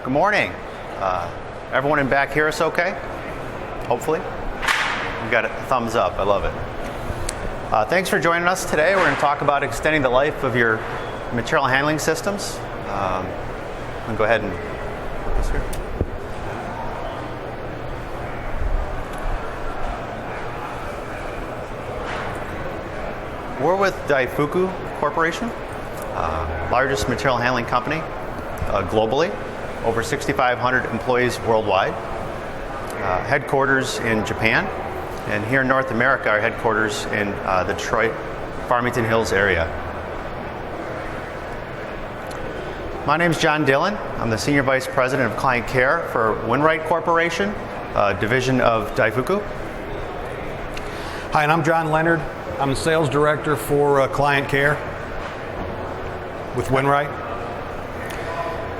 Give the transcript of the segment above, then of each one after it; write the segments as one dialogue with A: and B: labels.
A: Good morning. Everyone in back here is okay? Hopefully. You got a thumbs up. I love it. Thanks for joining us today. We're going to talk about extending the life of your material handling systems. I'm going to go ahead and put this here. We're with Daifuku Corporation, largest material handling company globally, over 6,500 employees worldwide, headquarters in Japan, and here in North America, our headquarters in the Detroit, Farmington Hills area. My name is John Dillon. I'm the Senior Vice President of Client Care for Winwright Corporation, a division of Daifuku.
B: Hi, and I'm John Leonard. I'm the Sales Director for Client Care with Winwright.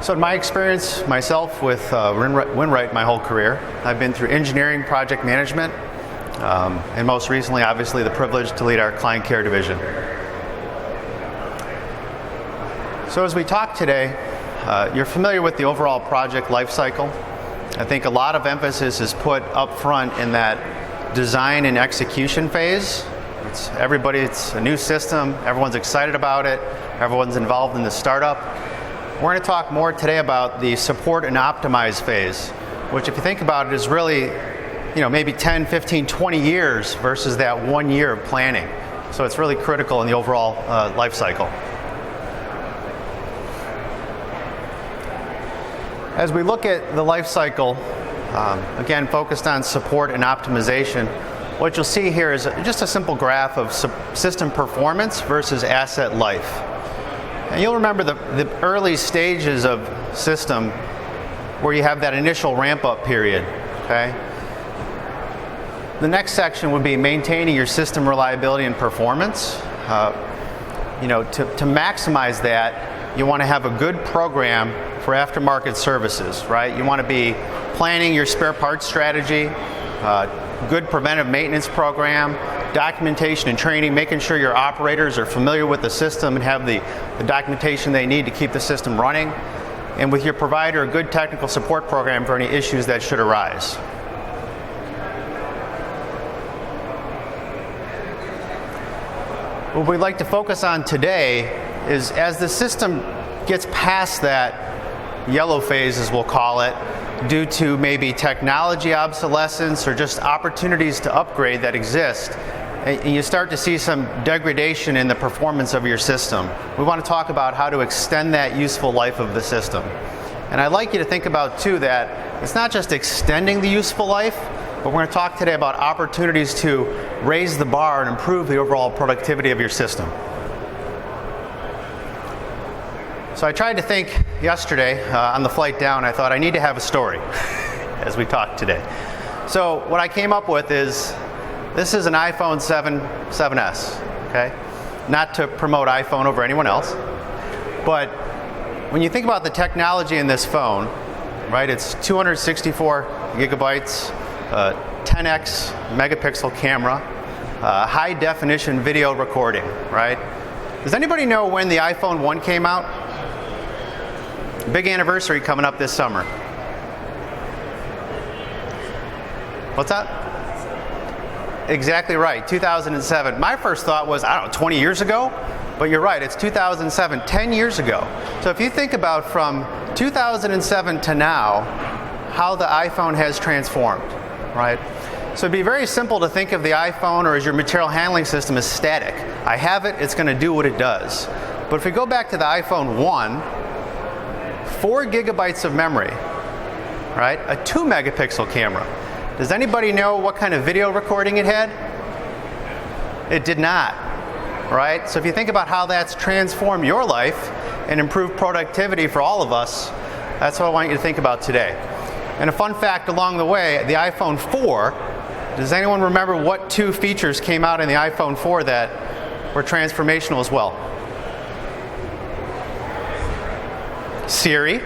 A: So in my experience, myself with Winwright my whole career, I've been through engineering, project management, and most recently, obviously, the privilege to lead our client care division. So as we talk today, you're familiar with the overall project lifecycle. I think a lot of emphasis is put up front in that design and execution phase. It's a new system, everyone's excited about it, everyone's involved in the startup. We're going to talk more today about the support and optimize phase, which if you think about it is really, maybe 10, 15, 20 years versus that 1 year of planning. So it's really critical in the overall life cycle. As we look at the life cycle, again focused on support and optimization, what you'll see here is just a simple graph of system performance versus asset life. And you'll remember the early stages of system where you have that initial ramp-up period, okay? The next section would be maintaining your system reliability and performance. To maximize that, you want to have a good program for aftermarket services, right? You want to be planning your spare parts strategy, good preventive maintenance program, documentation and training, making sure your operators are familiar with the system and have the documentation they need to keep the system running, and with your provider, a good technical support program for any issues that should arise. What we'd like to focus on today is as the system gets past that yellow phase, as we'll call it, due to maybe technology obsolescence or just opportunities to upgrade that exist, and you start to see some degradation in the performance of your system. We want to talk about how to extend that useful life of the system. And I'd like you to think about, too, that it's not just extending the useful life, but we're going to talk today about opportunities to raise the bar and improve the overall productivity of your system. So I tried to think yesterday on the flight down. I thought I need to have a story as we talk today. So what I came up with is this is an iPhone 7S, okay? Not to promote iPhone over anyone else, but when you think about the technology in this phone, right? It's 264 gigabytes, 10x megapixel camera, high definition video recording, right? Does anybody know when the iPhone 1 came out? Big anniversary coming up this summer. What's that? Exactly right, 2007. My first thought was, 20 years ago? But you're right, it's 2007, 10 years ago. So if you think about from 2007 to now, how the iPhone has transformed, right? So it'd be very simple to think of the iPhone or as your material handling system as static. I have it, it's going to do what it does. But if we go back to the iPhone 1, 4 gigabytes of memory, right? A 2 megapixel camera. Does anybody know what kind of video recording it had? It did not, right? So if you think about how that's transformed your life and improved productivity for all of us, that's what I want you to think about today. And a fun fact along the way, the iPhone 4, does anyone remember what 2 features came out in the iPhone 4 that were transformational as well? Siri.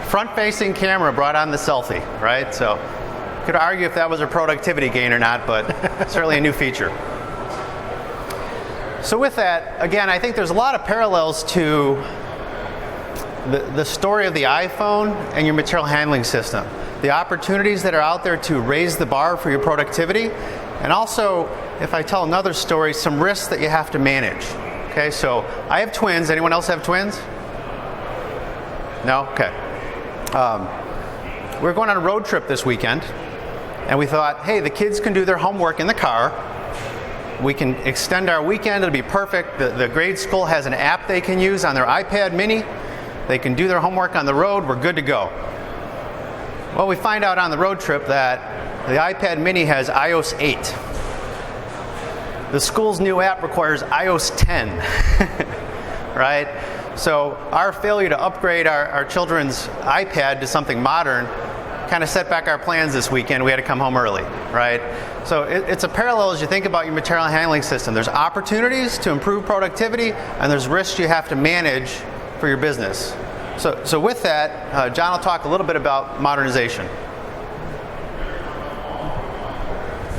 A: Front-facing camera brought on the selfie, right? So you could argue if that was a productivity gain or not, but certainly a new feature. So with that, again, I think there's a lot of parallels to the story of the iPhone and your material handling system. The opportunities that are out there to raise the bar for your productivity, and also, if I tell another story, some risks that you have to manage. Okay, so I have twins. Anyone else have twins? No? Okay. We're going on a road trip this weekend, and we thought, hey, the kids can do their homework in the car. We can extend our weekend. It'll be perfect. The grade school has an app they can use on their iPad mini. They can do their homework on the road. We're good to go. Well, we find out on the road trip that the iPad mini has iOS 8. The school's new app requires iOS 10, right? So our failure to upgrade our children's iPad to something modern kind of set back our plans this weekend. We had to come home early, right? So it's a parallel as you think about your material handling system. There's opportunities to improve productivity, and there's risks you have to manage for your business. So with that, John will talk a little bit about modernization.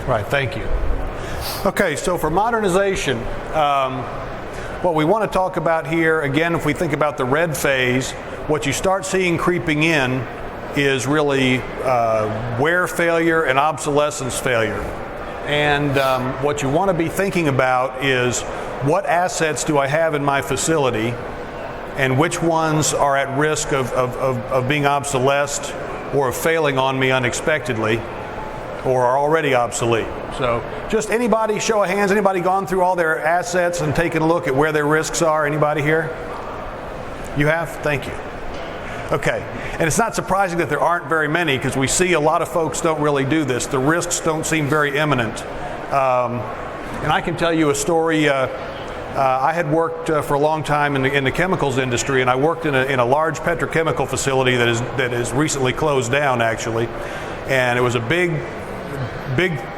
B: Right, thank you. Okay, so for modernization, what we want to talk about here, again, if we think about the red phase, what you start seeing creeping in is really wear failure and obsolescence failure. And what you want to be thinking about is what assets do I have in my facility and which ones are at risk of being obsolesced or of failing on me unexpectedly or are already obsolete. So just anybody, show of hands, anybody gone through all their assets and taken a look at where their risks are? Anybody here? You have? Thank you. Okay, and it's not surprising that there aren't very many because we see a lot of folks don't really do this. The risks don't seem very imminent. And I can tell you a story. I had worked for a long time in the chemicals industry, and I worked in a large petrochemical facility that is recently closed down, actually. And it was a big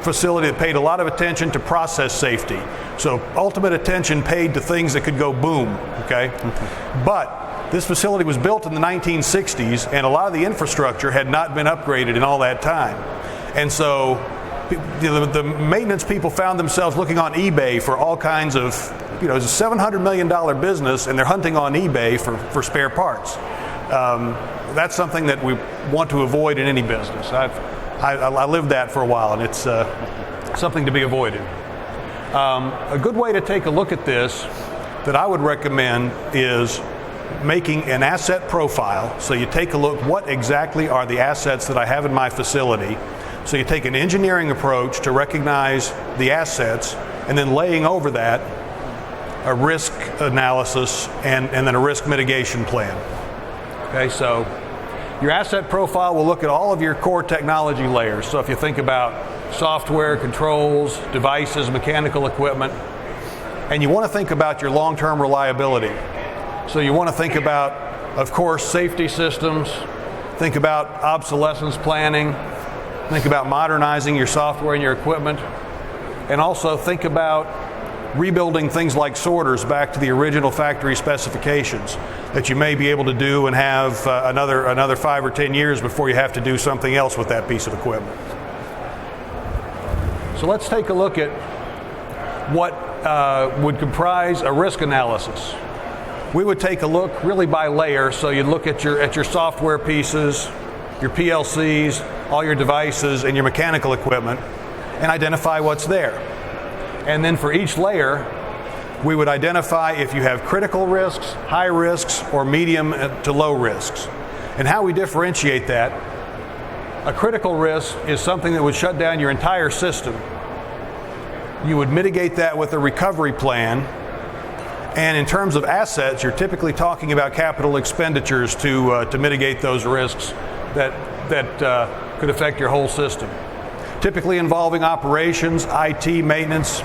B: facility that paid a lot of attention to process safety. So ultimate attention paid to things that could go boom, okay? But this facility was built in the 1960s, and a lot of the infrastructure had not been upgraded in all that time. And so the maintenance people found themselves looking on eBay for all kinds of, it's a $700 million business, and they're hunting on eBay for spare parts. That's something that we want to avoid in any business. I lived that for a while, and it's something to be avoided. A good way to take a look at this that I would recommend is making an asset profile. So you take a look, what exactly are the assets that I have in my facility? So you take an engineering approach to recognize the assets, and then laying over that a risk analysis and then a risk mitigation plan. Okay, so your asset profile will look at all of your core technology layers. So if you think about software, controls, devices, mechanical equipment, and you want to think about your long-term reliability. So you want to think about, of course, safety systems, think about obsolescence planning, think about modernizing your software and your equipment, and also think about rebuilding things like sorters back to the original factory specifications that you may be able to do and have another 5 or 10 years before you have to do something else with that piece of equipment. So let's take a look at what would comprise a risk analysis. We would take a look really by layer, so you'd look at your software pieces, your PLCs, all your devices, and your mechanical equipment, and identify what's there. And then for each layer, we would identify if you have critical risks, high risks, or medium to low risks. And how we differentiate that, a critical risk is something that would shut down your entire system. You would mitigate that with a recovery plan. And in terms of assets, you're typically talking about capital expenditures to mitigate those risks that could affect your whole system. Typically involving operations, IT, maintenance,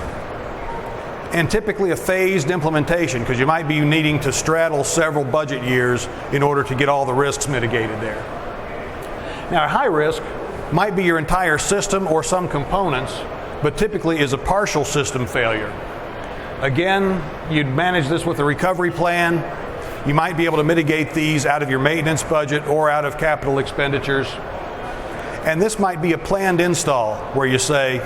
B: and typically a phased implementation, because you might be needing to straddle several budget years in order to get all the risks mitigated there. Now, a high risk might be your entire system or some components, but typically is a partial system failure. Again, you'd manage this with a recovery plan. You might be able to mitigate these out of your maintenance budget or out of capital expenditures. And this might be a planned install where you say,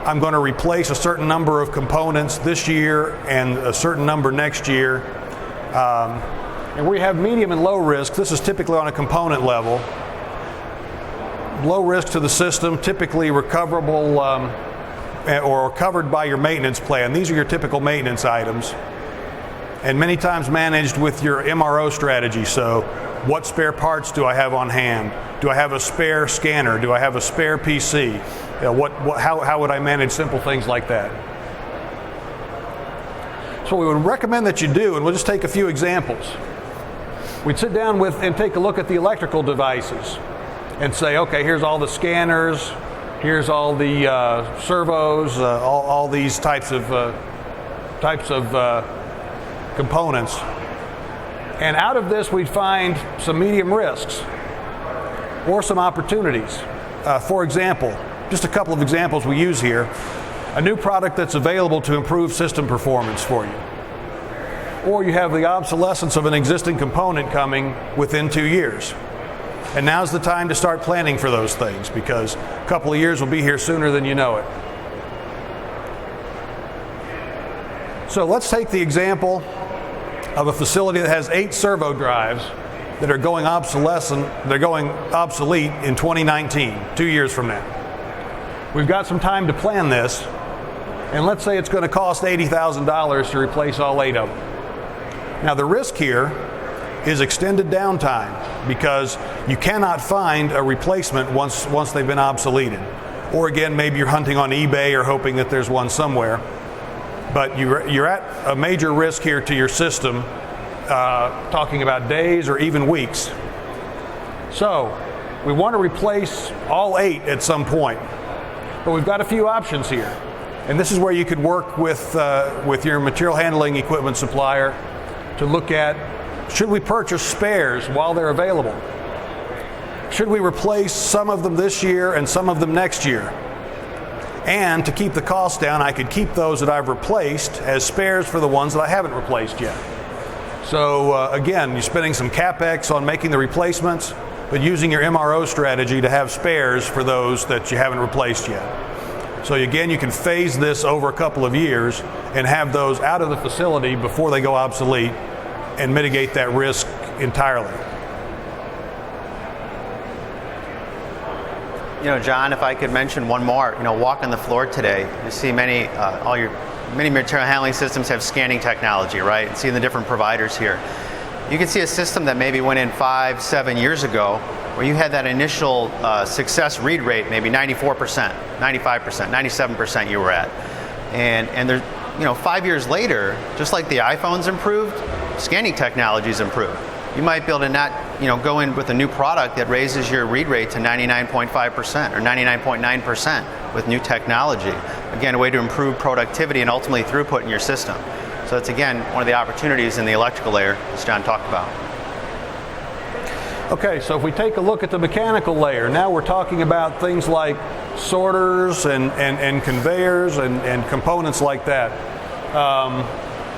B: I'm going to replace a certain number of components this year and a certain number next year. And we have medium and low risk. This is typically on a component level. Low risk to the system, typically recoverable or covered by your maintenance plan. These are your typical maintenance items, and many times managed with your MRO strategy. So what spare parts do I have on hand? Do I have a spare scanner? Do I have a spare PC? How would I manage simple things like that? So we would recommend that you do, and we'll just take a few examples. We'd sit down and take a look at the electrical devices and say, okay, here's all the scanners, here's all the servos, all these types of components. And out of this, we'd find some medium risks or some opportunities. For example, just a couple of examples we use here. A new product that's available to improve system performance for you. Or you have the obsolescence of an existing component coming within 2 years. And now's the time to start planning for those things, because a couple of years will be here sooner than you know it. So let's take the example of a facility that has 8 servo drives that are going obsolete in 2019, 2 years from now. We've got some time to plan this, and let's say it's going to cost $80,000 to replace all 8 of them. Now the risk here is extended downtime, because you cannot find a replacement once they've been obsoleted. Or again, maybe you're hunting on eBay or hoping that there's one somewhere. But you're at a major risk here to your system, talking about days or even weeks. So we want to replace all 8 at some point. But we've got a few options here. And this is where you could work with your material handling equipment supplier to look at, should we purchase spares while they're available? Should we replace some of them this year and some of them next year? And to keep the cost down, I could keep those that I've replaced as spares for the ones that I haven't replaced yet. So again, you're spending some CapEx on making the replacements, but using your MRO strategy to have spares for those that you haven't replaced yet. So again, you can phase this over a couple of years and have those out of the facility before they go obsolete and mitigate that risk entirely.
A: You know, John, if I could mention one more, walking the floor today, you see many material handling systems have scanning technology, right? And seeing the different providers here. You can see a system that maybe went in 5-7 years ago, where you had that initial success read rate, maybe 94%, 95%, 97% you were at. And there, 5 years later, just like the iPhone's improved, scanning technology's improved. You might be able to not, go in with a new product that raises your read rate to 99.5% or 99.9% with new technology. Again, a way to improve productivity and ultimately throughput in your system. So it's, again, one of the opportunities in the electrical layer, as John talked about.
B: Okay, so if we take a look at the mechanical layer, now we're talking about things like sorters and conveyors and components like that.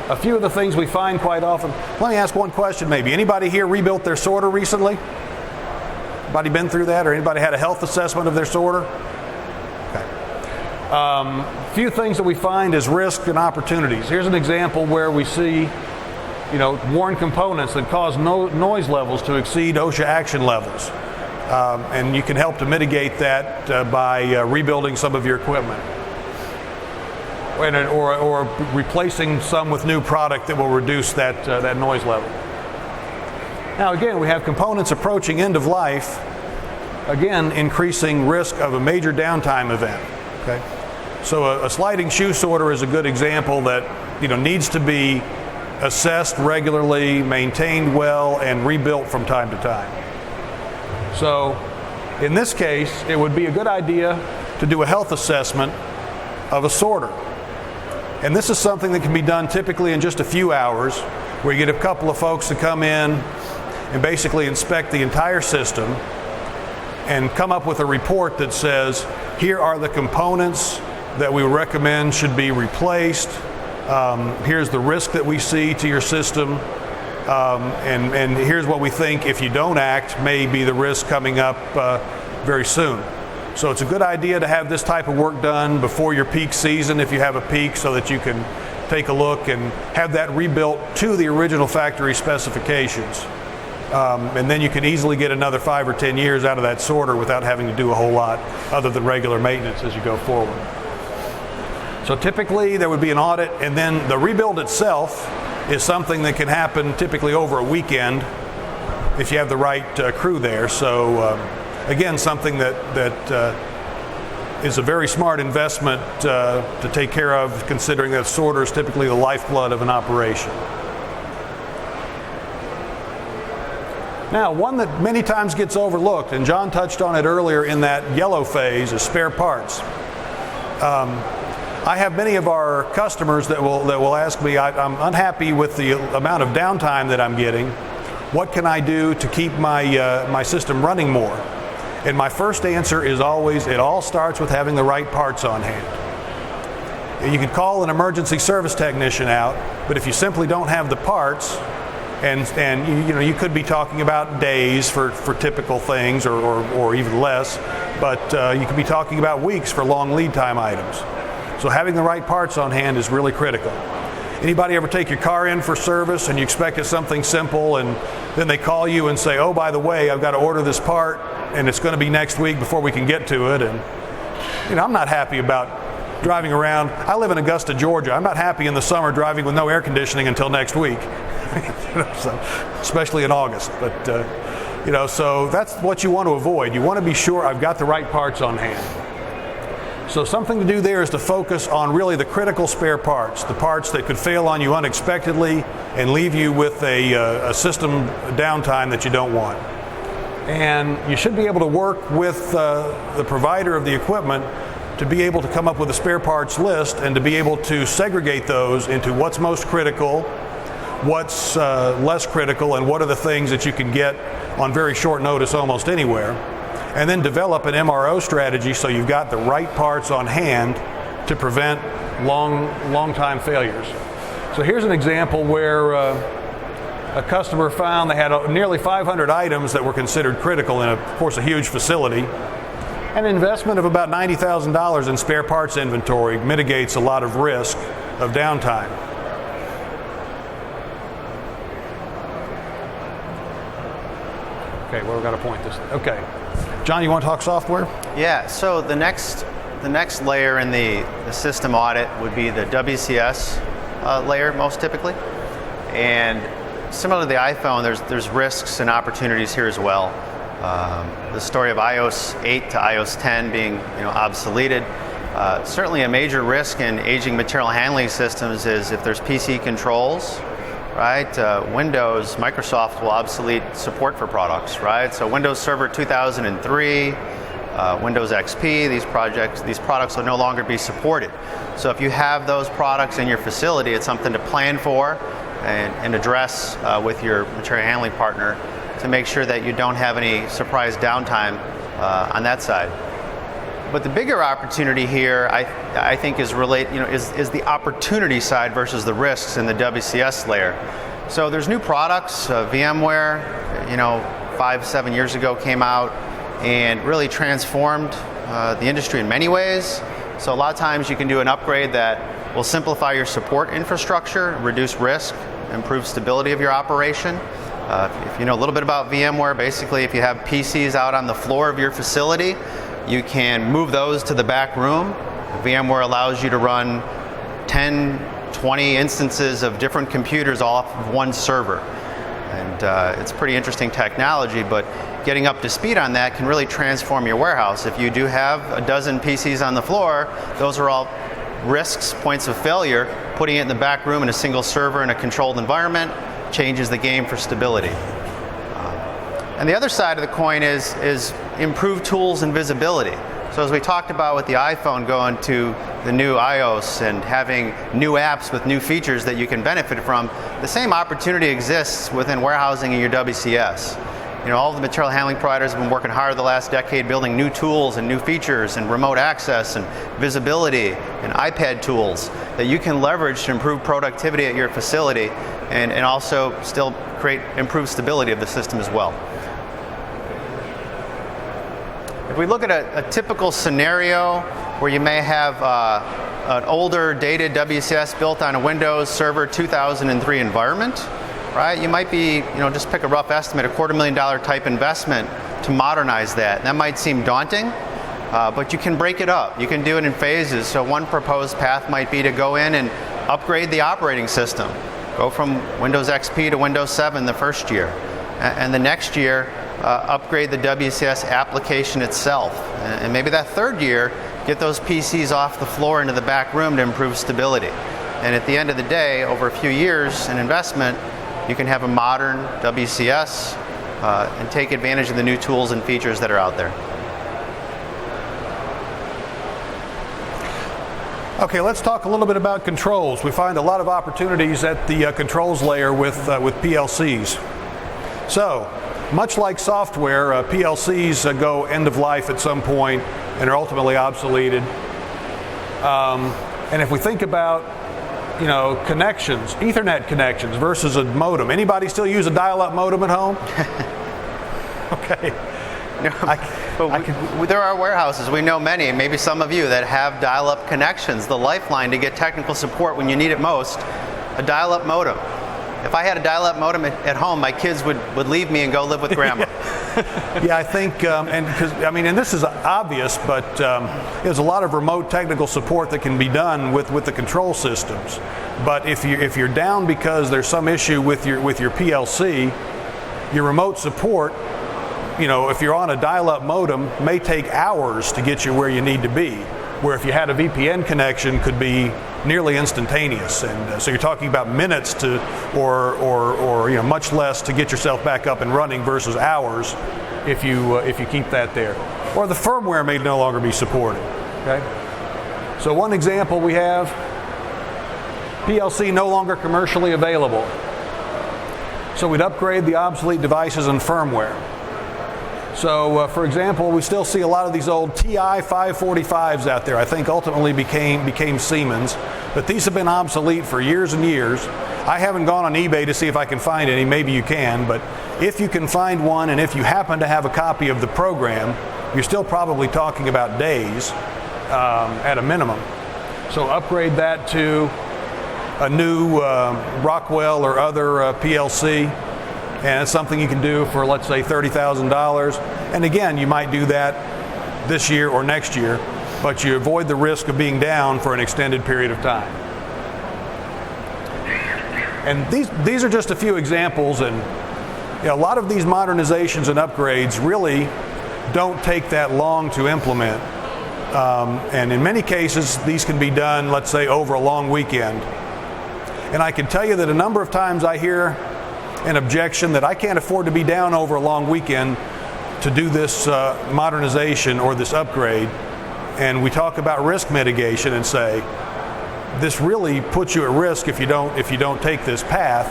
B: A few of the things we find quite often. Let me ask one question maybe. Anybody here rebuilt their sorter recently? Anybody been through that, or anybody had a health assessment of their sorter? Okay. Few things that we find is risk and opportunities. Here's an example where we see worn components that cause noise levels to exceed OSHA action levels. And you can help to mitigate that by rebuilding some of your equipment. Or replacing some with new product that will reduce that noise level. Now again, we have components approaching end of life, again increasing risk of a major downtime event. Okay, so a sliding shoe sorter is a good example that needs to be assessed regularly, maintained well, and rebuilt from time to time. So in this case, it would be a good idea to do a health assessment of a sorter. And this is something that can be done typically in just a few hours, where you get a couple of folks to come in and basically inspect the entire system and come up with a report that says, here are the components that we recommend should be replaced. Here's the risk that we see to your system. And here's what we think, if you don't act, may be the risk coming up very soon. So it's a good idea to have this type of work done before your peak season, if you have a peak, so that you can take a look and have that rebuilt to the original factory specifications. And then you can easily get another 5 or 10 years out of that sorter without having to do a whole lot other than regular maintenance as you go forward. So typically there would be an audit, and then the rebuild itself is something that can happen typically over a weekend if you have the right crew there. So again, something that is a very smart investment to take care of, considering that sorter is typically the lifeblood of an operation. Now, one that many times gets overlooked, and John touched on it earlier in that yellow phase, is spare parts. I have many of our customers that will ask me, I'm unhappy with the amount of downtime that I'm getting. What can I do to keep my system running more? And my first answer is always, it all starts with having the right parts on hand. You can call an emergency service technician out, but if you simply don't have the parts, and you could be talking about days for typical things, or even less, but you could be talking about weeks for long lead time items. So having the right parts on hand is really critical. Anybody ever take your car in for service and you expect it's something simple, and then they call you and say, oh, by the way, I've got to order this part and it's going to be next week before we can get to it. And I'm not happy about driving around. I live in Augusta, Georgia. I'm not happy in the summer driving with no air conditioning until next week, so, especially in August. But so that's what you want to avoid. You want to be sure I've got the right parts on hand. So something to do there is to focus on really the critical spare parts, the parts that could fail on you unexpectedly and leave you with a system downtime that you don't want. And you should be able to work with the provider of the equipment to be able to come up with a spare parts list and to be able to segregate those into what's most critical, what's less critical, and what are the things that you can get on very short notice almost anywhere. And then develop an MRO strategy so you've got the right parts on hand to prevent long time failures. So here's an example where a customer found they had nearly 500 items that were considered critical in, of course, a huge facility. An investment of about $90,000 in spare parts inventory mitigates a lot of risk of downtime. Okay, where we got to point this? Okay. John, you want to talk software?
A: Yeah, so the next layer in the system audit would be the WCS layer, most typically. And similar to the iPhone, there's risks and opportunities here as well. The story of iOS 8 to iOS 10 being obsoleted. Certainly a major risk in aging material handling systems is if there's PC controls, right? Windows, Microsoft will obsolete support for products, right? So Windows Server 2003, Windows XP, these products will no longer be supported. So if you have those products in your facility, it's something to plan for and address with your material handling partner to make sure that you don't have any surprise downtime on that side. But the bigger opportunity here, I think, is the opportunity side versus the risks in the WCS layer. So there's new products. VMware, 5-7 years ago came out and really transformed the industry in many ways. So a lot of times you can do an upgrade that will simplify your support infrastructure, reduce risk, improve stability of your operation. If you know a little bit about VMware, basically if you have PCs out on the floor of your facility, you can move those to the back room. VMware allows you to run 10, 20 instances of different computers off of one server. And it's pretty interesting technology, but getting up to speed on that can really transform your warehouse. If you do have a dozen PCs on the floor, those are all risks, points of failure. Putting it in the back room in a single server in a controlled environment changes the game for stability. And the other side of the coin is improved tools and visibility. So as we talked about with the iPhone going to the new iOS and having new apps with new features that you can benefit from, the same opportunity exists within warehousing in your WCS. All the material handling providers have been working hard the last decade building new tools and new features and remote access and visibility and iPad tools that you can leverage to improve productivity at your facility and also still create improved stability of the system as well. If we look at a typical scenario where you may have an older dated WCS built on a Windows Server 2003 environment, right? You might be, just pick a rough estimate, $250,000 type investment to modernize that. And that might seem daunting, but you can break it up. You can do it in phases. So one proposed path might be to go in and upgrade the operating system. Go from Windows XP to Windows 7 the first year. And the next year, upgrade the WCS application itself. And maybe that third year, get those PCs off the floor into the back room to improve stability. And at the end of the day, over a few years in investment, you can have a modern WCS and take advantage of the new tools and features that are out there.
B: Okay, let's talk a little bit about controls. We find a lot of opportunities at the controls layer with PLCs. So, much like software, PLCs go end of life at some point and are ultimately obsoleted. And if we think about, connections, Ethernet connections versus a modem. Anybody still use a dial-up modem at home? Okay.
A: There are warehouses, we know many, maybe some of you, that have dial-up connections. The lifeline to get technical support when you need it most, a dial-up modem. If I had a dial-up modem at home, my kids would leave me and go live with grandma.
B: Yeah, I think, and this is obvious, but there's a lot of remote technical support that can be done with the control systems. But if you're down because there's some issue with your PLC, your remote support, if you're on a dial-up modem, may take hours to get you where you need to be. Where if you had a VPN connection, could be nearly instantaneous, and so you're talking about minutes to, or much less to get yourself back up and running versus hours if you keep that there. Or the firmware may no longer be supported. Okay. So one example we have, PLC no longer commercially available. So we'd upgrade the obsolete devices and firmware. So, for example, we still see a lot of these old TI 545s out there. I think ultimately became Siemens, but these have been obsolete for years and years. I haven't gone on eBay to see if I can find any. Maybe you can, but if you can find one, and if you happen to have a copy of the program, you're still probably talking about days at a minimum. So upgrade that to a new Rockwell or other PLC. And it's something you can do for, let's say, $30,000. And again, you might do that this year or next year, but you avoid the risk of being down for an extended period of time. And these are just a few examples, and a lot of these modernizations and upgrades really don't take that long to implement. And in many cases, these can be done, let's say, over a long weekend. And I can tell you that a number of times I hear an objection that I can't afford to be down over a long weekend to do this modernization or this upgrade. And we talk about risk mitigation and say, this really puts you at risk if you don't take this path.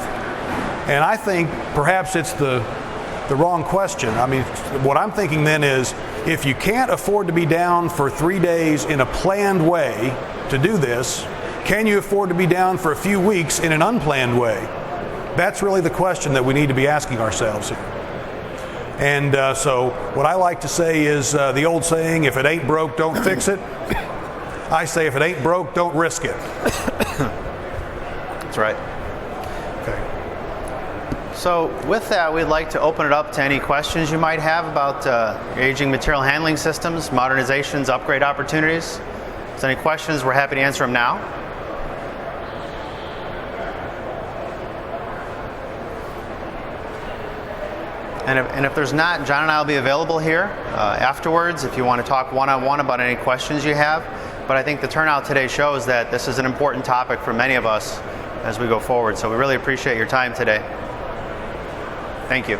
B: And I think perhaps it's the wrong question. I mean, what I'm thinking then is, if you can't afford to be down for 3 days in a planned way to do this, can you afford to be down for a few weeks in an unplanned way? That's really the question that we need to be asking ourselves here. And so what I like to say is the old saying, if it ain't broke, don't fix it. I say if it ain't broke, don't risk it.
A: That's right.
B: Okay.
A: So with that, we'd like to open it up to any questions you might have about aging material handling systems, modernizations, upgrade opportunities. If there's any questions, we're happy to answer them now. And if there's not, John and I will be available here afterwards if you want to talk one-on-one about any questions you have. But I think the turnout today shows that this is an important topic for many of us as we go forward. So we really appreciate your time today. Thank you.